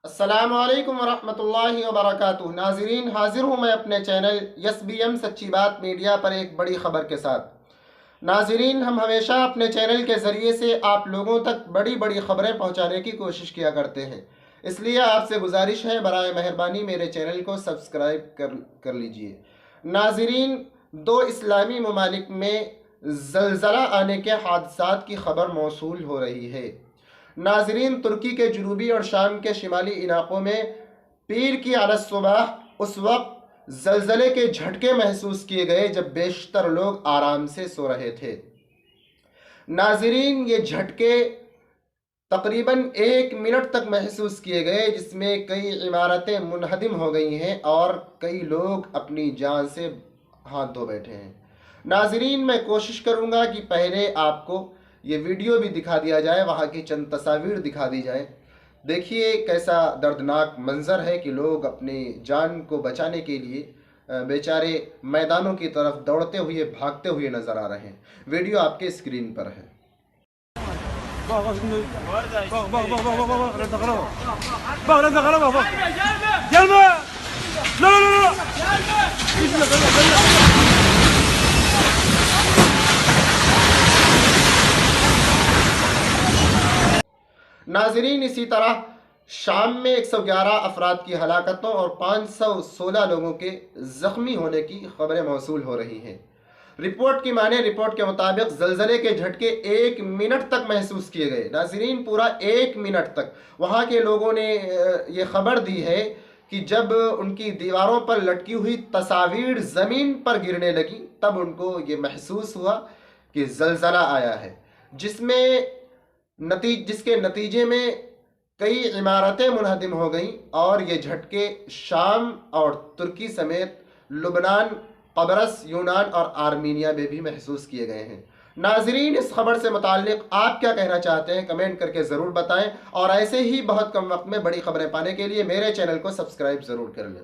السلام علیکم ورحمۃ اللہ وبرکاتہ۔ ناظرین، حاضر ہوں میں اپنے چینل یس بی ایم سچی بات میڈیا پر ایک بڑی خبر کے ساتھ۔ ناظرین، ہم ہمیشہ اپنے چینل کے ذریعے سے آپ لوگوں تک بڑی بڑی خبریں پہنچانے کی کوشش کیا کرتے ہیں، اس لیے آپ سے گزارش ہے برائے مہربانی میرے چینل کو سبسکرائب کر لیجئے۔ ناظرین، دو اسلامی ممالک میں زلزلہ آنے کے حادثات کی خبر موصول ہو رہی ہے۔ ناظرین، ترکی کے جنوبی اور شام کے شمالی علاقوں میں پیر کی علی الصبح اس وقت زلزلے کے جھٹکے محسوس کیے گئے جب بیشتر لوگ آرام سے سو رہے تھے۔ ناظرین، یہ جھٹکے تقریباً 1 منٹ تک محسوس کیے گئے، جس میں کئی عمارتیں منہدم ہو گئی ہیں اور کئی لوگ اپنی جان سے ہاتھ دھو بیٹھے ہیں۔ ناظرین، میں کوشش کروں گا کہ پہلے آپ کو یہ ویڈیو بھی دکھا دیا جائے، وہاں کی چند تصاویر دکھا دی جائیں۔ دیکھیے کیسا دردناک منظر ہے کہ لوگ اپنی جان کو بچانے کے لیے بیچارے میدانوں کی طرف دوڑتے ہوئے بھاگتے ہوئے نظر آ رہے ہیں۔ ویڈیو آپ کے اسکرین پر ہے۔ ناظرین، اسی طرح شام میں 111 افراد کی ہلاکتوں اور 516 لوگوں کے زخمی ہونے کی خبریں موصول ہو رہی ہیں۔ رپورٹ کے مطابق زلزلے کے جھٹکے 1 منٹ تک محسوس کیے گئے۔ ناظرین، پورا 1 منٹ تک وہاں کے لوگوں نے یہ خبر دی ہے کہ جب ان کی دیواروں پر لٹکی ہوئی تصاویر زمین پر گرنے لگی تب ان کو یہ محسوس ہوا کہ زلزلہ آیا ہے، جس کے نتیجے میں کئی عمارتیں منہدم ہو گئیں، اور یہ جھٹکے شام اور ترکی سمیت لبنان، قبرص، یونان اور آرمینیا میں بھی محسوس کیے گئے ہیں۔ ناظرین، اس خبر سے متعلق آپ کیا کہنا چاہتے ہیں کمنٹ کر کے ضرور بتائیں، اور ایسے ہی بہت کم وقت میں بڑی خبریں پانے کے لیے میرے چینل کو سبسکرائب ضرور کر لیں۔